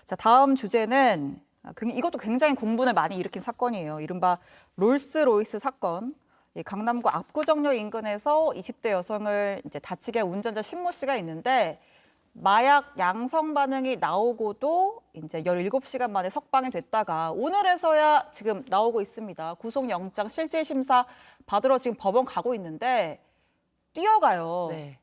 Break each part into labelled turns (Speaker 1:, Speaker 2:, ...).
Speaker 1: 자, 다음 주제는 이것도 굉장히 공분을 많이 일으킨 사건이에요. 이른바 롤스로이스 사건. 강남구 압구정역 인근에서 20대 여성을 이제 다치게 한 운전자 신모 씨가 있는데 마약 양성 반응이 나오고도 이제 17시간 만에 석방이 됐다가 오늘에서야 지금 나오고 있습니다. 구속영장 실질 심사 받으러 지금 법원 가고 있는데 뛰어가요.
Speaker 2: 네.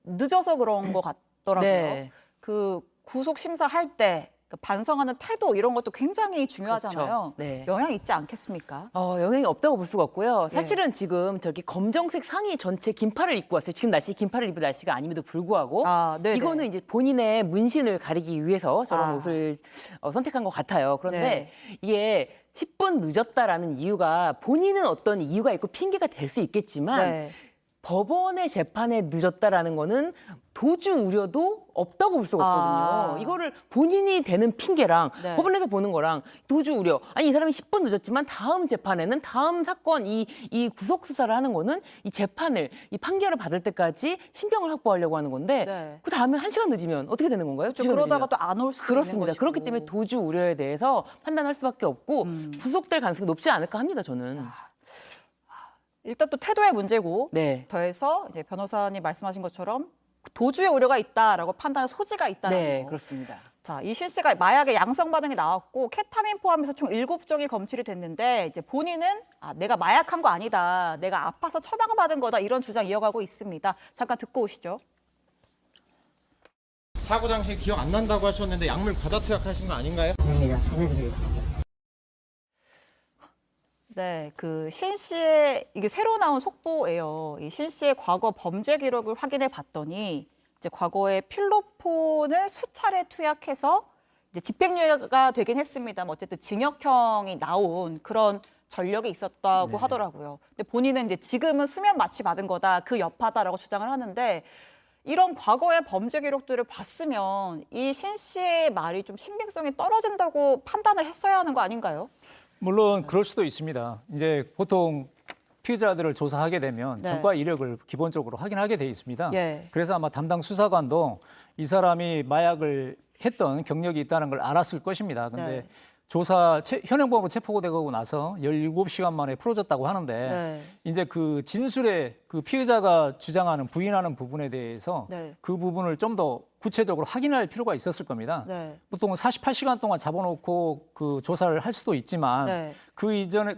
Speaker 1: 늦어서 그런 것 같더라고요.
Speaker 2: 네.
Speaker 1: 그 구속 심사할 때 반성하는 태도 이런 것도 굉장히 중요하잖아요.
Speaker 2: 그렇죠. 네.
Speaker 1: 영향 있지 않겠습니까?
Speaker 2: 영향이 없다고 볼 수가 없고요.
Speaker 1: 예.
Speaker 2: 사실은 지금 저기 검정색 상의 전체 긴팔을 입고 왔어요. 지금 날씨 긴팔을 입은 날씨가 아님에도 불구하고
Speaker 1: 네네.
Speaker 2: 이거는 이제 본인의 문신을 가리기 위해서 저런 옷을 선택한 것 같아요. 그런데
Speaker 1: 네.
Speaker 2: 이게 10분 늦었다라는 이유가 본인은 어떤 이유가 있고 핑계가 될 수 있겠지만
Speaker 1: 네.
Speaker 2: 법원의 재판에 늦었다라는 거는 도주 우려도 없다고 볼 수가 없거든요. 이거를 본인이 되는 핑계랑
Speaker 1: 네.
Speaker 2: 법원에서 보는 거랑 도주 우려. 아니, 이 사람이 10분 늦었지만 다음 재판에는 다음 사건 이 구속 수사를 하는 거는 이 재판을 이 판결을 받을 때까지 신병을 확보하려고 하는 건데
Speaker 1: 네.
Speaker 2: 그 다음에 1시간 늦으면 어떻게 되는 건가요?
Speaker 1: 그렇죠.
Speaker 2: 2시간
Speaker 1: 그러다가
Speaker 2: 늦으면.
Speaker 1: 또 안 올 수도 있는
Speaker 2: 그렇습니다.
Speaker 1: 것이고.
Speaker 2: 그렇기 때문에 도주 우려에 대해서 판단할 수밖에 없고 구속될 가능성이 높지 않을까 합니다, 저는.
Speaker 1: 일단 또 태도의 문제고
Speaker 2: 네.
Speaker 1: 더해서 이제 변호사님 말씀하신 것처럼 도주의 우려가 있다라고 판단할 소지가 있다는
Speaker 2: 네,
Speaker 1: 거.
Speaker 2: 그렇습니다.
Speaker 1: 자, 이 신 씨가 마약의 양성 반응이 나왔고 케타민 포함해서 총 7종이 검출이 됐는데 이제 본인은 내가 마약한 거 아니다. 내가 아파서 처방받은 거다. 이런 주장 이어가고 있습니다. 잠깐 듣고 오시죠.
Speaker 3: 사고 당시 기억 안 난다고 하셨는데 약물 과다 투약하신 거 아닌가요?
Speaker 4: 아닙니다. 사실드리겠습니다.
Speaker 1: 네, 그 신 씨의 이게 새로 나온 속보예요. 이 신 씨의 과거 범죄 기록을 확인해 봤더니 이제 과거에 필로폰을 수차례 투약해서 이제 집행유예가 되긴 했습니다만 어쨌든 징역형이 나온 그런 전력이 있었다고 하더라고요. 근데 본인은 이제 지금은 수면 마취 받은 거다, 그 여파다라고 주장을 하는데 이런 과거의 범죄 기록들을 봤으면 이 신 씨의 말이 좀 신빙성이 떨어진다고 판단을 했어야 하는 거 아닌가요?
Speaker 5: 물론 그럴 수도 있습니다. 이제 보통 피의자들을 조사하게 되면
Speaker 1: 네.
Speaker 5: 전과 이력을 기본적으로 확인하게 돼 있습니다.
Speaker 1: 예.
Speaker 5: 그래서 아마 담당 수사관도 이 마약을 했던 경력이 있다는 걸 알았을 것입니다. 근데
Speaker 1: 네.
Speaker 5: 현행범으로 체포되고 나서 17시간 만에 풀어졌다고 하는데
Speaker 1: 네.
Speaker 5: 이제 그 진술에 그 피의자가 주장하는 부인하는 부분에 대해서
Speaker 1: 네.
Speaker 5: 그 부분을 좀 더 구체적으로 확인할 필요가 있었을 겁니다.
Speaker 1: 네.
Speaker 5: 보통은 48시간 동안 잡아놓고 그 조사를 할 수도 있지만
Speaker 1: 네.
Speaker 5: 그 이전에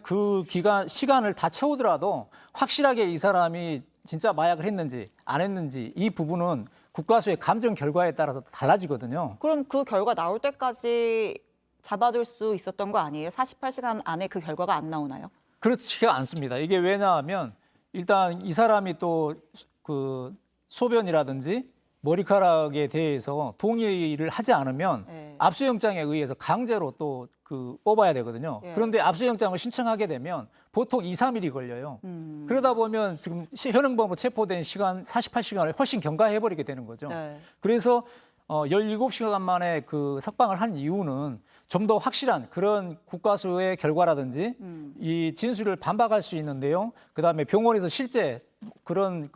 Speaker 5: 시간을 다 채우더라도 확실하게 이 사람이 진짜 마약을 했는지 안 했는지 이 부분은 국가수의 감정 결과에 따라서 달라지거든요.
Speaker 1: 그럼 그 결과 나올 때까지 잡아둘 수 있었던 거 아니에요? 48시간 안에 그 결과가 안 나오나요?
Speaker 5: 그렇지가 않습니다. 이게 왜냐하면 일단 이 사람이 또 그 소변이라든지 머리카락에 대해서 동의를 하지 않으면
Speaker 1: 네.
Speaker 5: 압수영장에 의해서 강제로 또 뽑아야 되거든요.
Speaker 1: 예.
Speaker 5: 그런데 압수영장을 신청하게 되면 보통 2, 3일이 걸려요. 그러다 보면 지금 현행범으로 체포된 시간 48시간을 훨씬 경과해버리게 되는 거죠.
Speaker 1: 네.
Speaker 5: 그래서 17시간 만에 그 석방을 한 이유는 좀 더 확실한 그런 국가수의 결과라든지 이 진술을 반박할 수 있는 내용, 그다음에 병원에서 실제 그런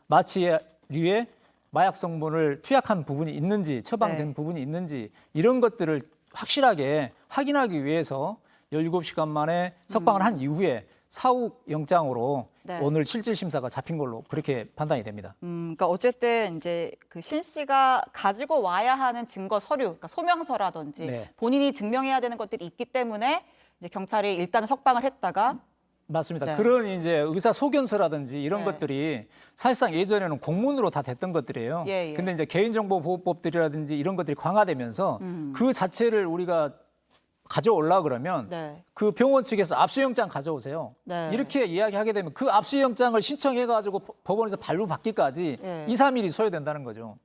Speaker 5: 마취류의 마약 성분을 투약한 부분이 있는지 처방된
Speaker 1: 네.
Speaker 5: 부분이 있는지 이런 것들을 확실하게 확인하기 위해서 17시간 만에 석방을 한 이후에 사후 영장으로
Speaker 1: 네.
Speaker 5: 오늘 실질 심사가 잡힌 걸로 그렇게 판단이 됩니다.
Speaker 1: 그러니까 어쨌든 이제 그 신 씨가 가지고 와야 하는 증거 서류, 그러니까 소명서라든지
Speaker 5: 네.
Speaker 1: 본인이 증명해야 되는 것들이 있기 때문에 이제 경찰이 일단 석방을 했다가
Speaker 5: 맞습니다.
Speaker 1: 네.
Speaker 5: 그런 이제 의사 소견서라든지 이런
Speaker 1: 네.
Speaker 5: 것들이 사실상 예전에는 공문으로 다 됐던 것들이에요.
Speaker 1: 예.
Speaker 5: 근데 이제 개인정보보호법들이라든지 이런 것들이 강화되면서 그 자체를 우리가 가져오려 그러면
Speaker 1: 네.
Speaker 5: 그 병원 측에서 압수영장 가져오세요.
Speaker 1: 네.
Speaker 5: 이렇게 이야기하게 되면 그 압수영장을 신청해가지고 법원에서 발부받기까지
Speaker 1: 예.
Speaker 5: 2, 3일이 소요된다는 거죠.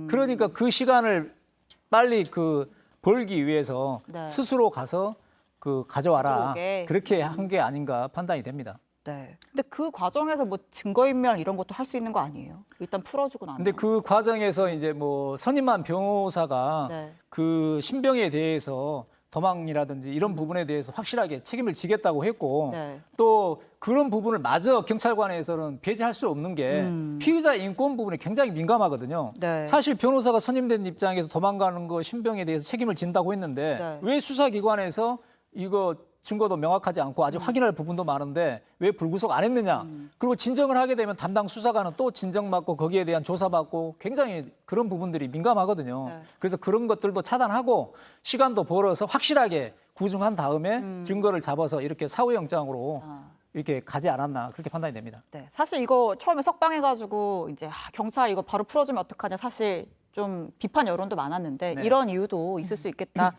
Speaker 5: 그러니까 그 시간을 빨리 벌기 위해서
Speaker 1: 네.
Speaker 5: 스스로 가서 가져와라.
Speaker 1: 스스로 오게.
Speaker 5: 그렇게 한 게 아닌가 판단이 됩니다.
Speaker 1: 네. 근데 그 과정에서 뭐 증거인멸 이런 것도 할 수 있는 거 아니에요? 일단 풀어주고 나면.
Speaker 5: 근데 그 과정에서 이제 뭐 선임한 변호사가
Speaker 1: 네.
Speaker 5: 그 신병에 대해서 도망이라든지 이런 부분에 대해서 확실하게 책임을 지겠다고 했고
Speaker 1: 네.
Speaker 5: 또 그런 부분을 마저 경찰관에서는 배제할 수 없는 게 피의자 인권 부분에 굉장히 민감하거든요.
Speaker 1: 네.
Speaker 5: 사실 변호사가 선임된 입장에서 도망가는 거 신병에 대해서 책임을 진다고 했는데
Speaker 1: 네.
Speaker 5: 왜 수사기관에서 이거 증거도 명확하지 않고 아직 확인할 부분도 많은데 왜 불구속 안 했느냐. 그리고 진정을 하게 되면 담당 수사관은 또 진정받고 거기에 대한 조사받고 굉장히 그런 부분들이 민감하거든요.
Speaker 1: 네.
Speaker 5: 그래서 그런 것들도 차단하고 시간도 벌어서 확실하게 구중한 다음에 증거를 잡아서 이렇게 사후영장으로 이렇게 가지 않았나 그렇게 판단이 됩니다.
Speaker 1: 네, 사실 이거 처음에 석방해가지고 이제 경찰 이거 바로 풀어주면 어떡하냐 사실 좀 비판 여론도 많았는데
Speaker 5: 네.
Speaker 1: 이런 이유도 있을 수 있겠다.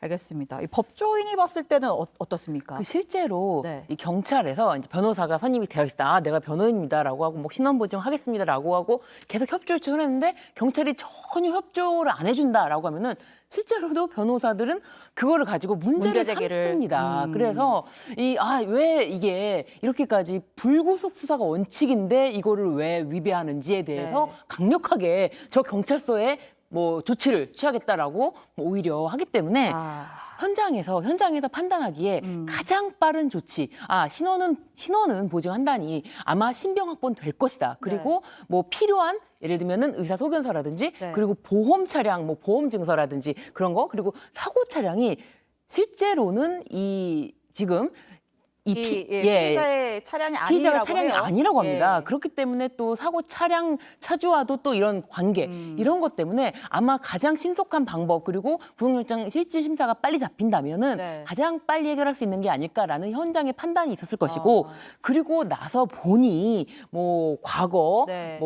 Speaker 1: 알겠습니다. 이 법조인이 봤을 때는 어떻습니까?
Speaker 2: 그 실제로
Speaker 1: 네.
Speaker 2: 이 경찰에서 이제 변호사가 선임이 되어 있다. 아, 내가 변호인입니다라고 하고 뭐 신원 보증하겠습니다라고 하고 계속 협조 요청을 했는데 경찰이 전혀 협조를 안 해준다라고 하면은 실제로도 변호사들은 그거를 가지고 문제를
Speaker 1: 문제 제기를.
Speaker 2: 삼습니다. 그래서 왜 이게 이렇게까지 불구속 수사가 원칙인데 이거를 왜 위배하는지에 대해서
Speaker 1: 네.
Speaker 2: 강력하게 저 경찰서에 뭐 조치를 취하겠다라고 오히려 하기 때문에 현장에서 판단하기에 가장 빠른 조치. 신원은 보증한다니 아마 신병 확보는 될 것이다. 그리고 뭐 필요한 예를 들면은 의사 소견서라든지
Speaker 1: 네.
Speaker 2: 그리고 보험 차량 뭐 보험 증서라든지 그런 거 그리고 사고 차량이 실제로는 지금
Speaker 1: 피의자의 차량이
Speaker 2: 피의자가
Speaker 1: 아니라고
Speaker 2: 차량이
Speaker 1: 해요.
Speaker 2: 아니라고 합니다.
Speaker 1: 예.
Speaker 2: 그렇기 때문에 또 사고 차량 차주와도 또 이런 관계 이런 것 때문에 아마 가장 신속한 방법 그리고 구속영장 실질 심사가 빨리 잡힌다면은
Speaker 1: 네.
Speaker 2: 가장 빨리 해결할 수 있는 게 아닐까라는 현장의 판단이 있었을 것이고 그리고 나서 보니 뭐
Speaker 1: 네.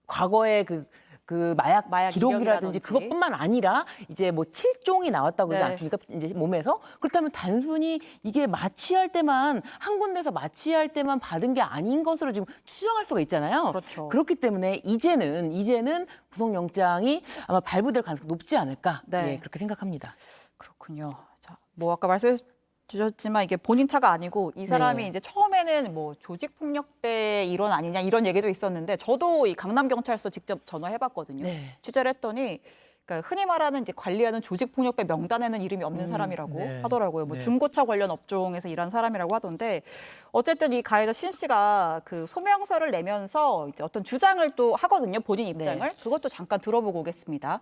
Speaker 2: 과거의 그 마약
Speaker 1: 기록이라든지.
Speaker 2: 기록이라든지 그것뿐만 아니라 이제 뭐 7종이 나왔다고 그러지
Speaker 1: 네.
Speaker 2: 않습니까? 이제 몸에서. 그렇다면 단순히 이게 마취할 때만 한 군데서 마취할 때만 받은 게 아닌 것으로 지금 추정할 수가 있잖아요.
Speaker 1: 그렇죠.
Speaker 2: 그렇기 때문에 이제는 구속영장이 아마 발부될 가능성이 높지 않을까.
Speaker 1: 네.
Speaker 2: 예, 그렇게 생각합니다.
Speaker 1: 그렇군요. 자, 뭐 아까 말씀해 주셨지만 이게 본인 차가 아니고 이 사람이
Speaker 2: 네.
Speaker 1: 이제 처음에는 뭐 조직폭력배 일원 아니냐 이런 얘기도 있었는데 저도 이 강남경찰서 직접 전화해봤거든요.
Speaker 2: 네.
Speaker 1: 취재를 했더니 그러니까 흔히 말하는 이제 관리하는 조직폭력배 명단에는 이름이 없는 사람이라고
Speaker 5: 네.
Speaker 1: 하더라고요. 뭐
Speaker 5: 네.
Speaker 1: 중고차 관련 업종에서 일한 사람이라고 하던데 어쨌든 이 가해자 신 씨가 그 소명서를 내면서 이제 어떤 주장을 또 하거든요. 본인 입장을. 그것도 잠깐 들어보고 오겠습니다.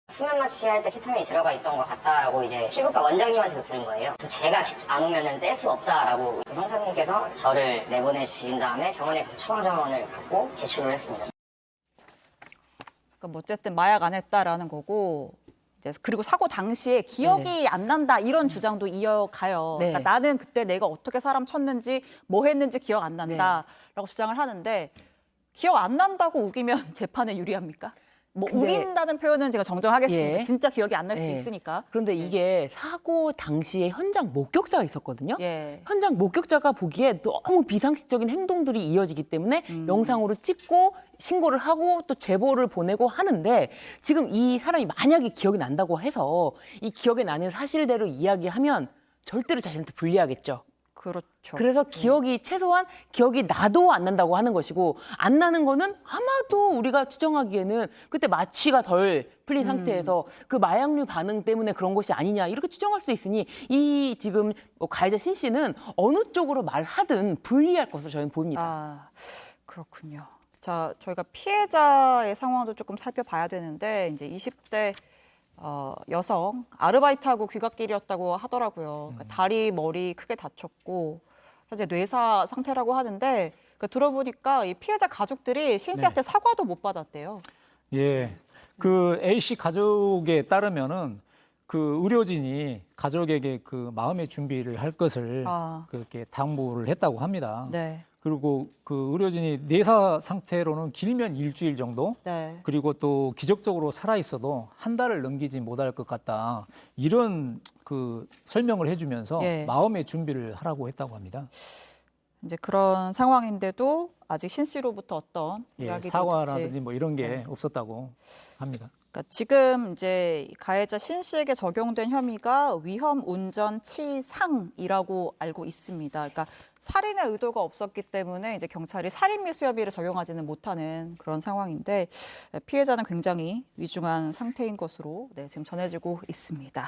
Speaker 4: 수면 마취할 때 케타민이 들어가 있던 것 같다라고 이제 피부과 원장님한테도 들은 거예요. 제가 안 오면은 뗄 수 없다라고 형사님께서 저를 내보내 주신 다음에 정원에 가서 처방전원을 갖고 제출을 했습니다.
Speaker 1: 그러니까 뭐 어쨌든 마약 안 했다라는 거고 이제 그리고 사고 당시에 기억이 안 난다 이런 주장도 이어가요.
Speaker 2: 네.
Speaker 1: 그러니까 나는 그때 내가 어떻게 사람 쳤는지 뭐 했는지 기억 안 난다라고 주장을 하는데 기억 안 난다고 우기면 재판에 유리합니까? 뭐
Speaker 2: 근데-
Speaker 1: 우긴다는 표현은 제가 정정하겠습니다.
Speaker 2: 예.
Speaker 1: 진짜 기억이 안 날 수도
Speaker 2: 예.
Speaker 1: 있으니까.
Speaker 2: 그런데 이게 사고 당시에 현장 목격자가 있었거든요.
Speaker 1: 예.
Speaker 2: 현장 목격자가 보기에 너무 비상식적인 행동들이 이어지기 때문에 영상으로 찍고 신고를 하고 또 제보를 보내고 하는데 지금 이 사람이 만약에 기억이 난다고 해서 이 기억에 나는 사실대로 이야기하면 절대로 자신한테 불리하겠죠.
Speaker 1: 그렇죠.
Speaker 2: 그래서 최소한 기억이 나도 안 난다고 하는 것이고 안 나는 거는 아마도 우리가 추정하기에는 그때 마취가 덜 풀린 상태에서 그 마약류 반응 때문에 그런 것이 아니냐 이렇게 추정할 수 있으니 이 지금 가해자 신 씨는 어느 쪽으로 말하든 불리할 것으로 저희는 보입니다.
Speaker 1: 아, 그렇군요. 자, 저희가 피해자의 상황도 조금 살펴봐야 되는데 이제 20대 여성 아르바이트하고 귀갓길이었다고 하더라고요. 그러니까 다리, 머리 크게 다쳤고 현재 뇌사 상태라고 하는데 그러니까 들어보니까 이 피해자 가족들이 신 씨한테 사과도 못 받았대요.
Speaker 5: 예. 그 A 씨 가족에 따르면은 그 의료진이 가족에게 그 마음의 준비를 할 것을 그렇게 당부를 했다고 합니다.
Speaker 1: 네.
Speaker 5: 그리고 그 의료진이 뇌사 상태로는 길면 일주일 정도,
Speaker 1: 네.
Speaker 5: 그리고 또 기적적으로 살아 있어도 한 달을 넘기지 못할 것 같다. 이런 그 설명을 해주면서
Speaker 1: 예.
Speaker 5: 마음의 준비를 하라고 했다고 합니다.
Speaker 1: 이제 그런 상황인데도 아직 신 씨로부터 어떤
Speaker 5: 예,
Speaker 1: 이야기도
Speaker 5: 사과라든지
Speaker 1: 듣지
Speaker 5: 뭐 이런 게 없었다고 합니다.
Speaker 1: 그러니까 지금 이제 가해자 신 씨에게 적용된 혐의가 위험 운전 치상이라고 알고 있습니다. 그러니까 살인의 의도가 없었기 때문에 이제 경찰이 살인 미수 혐의를 적용하지는 못하는 그런 상황인데 피해자는 굉장히 위중한 상태인 것으로 지금 전해지고 있습니다.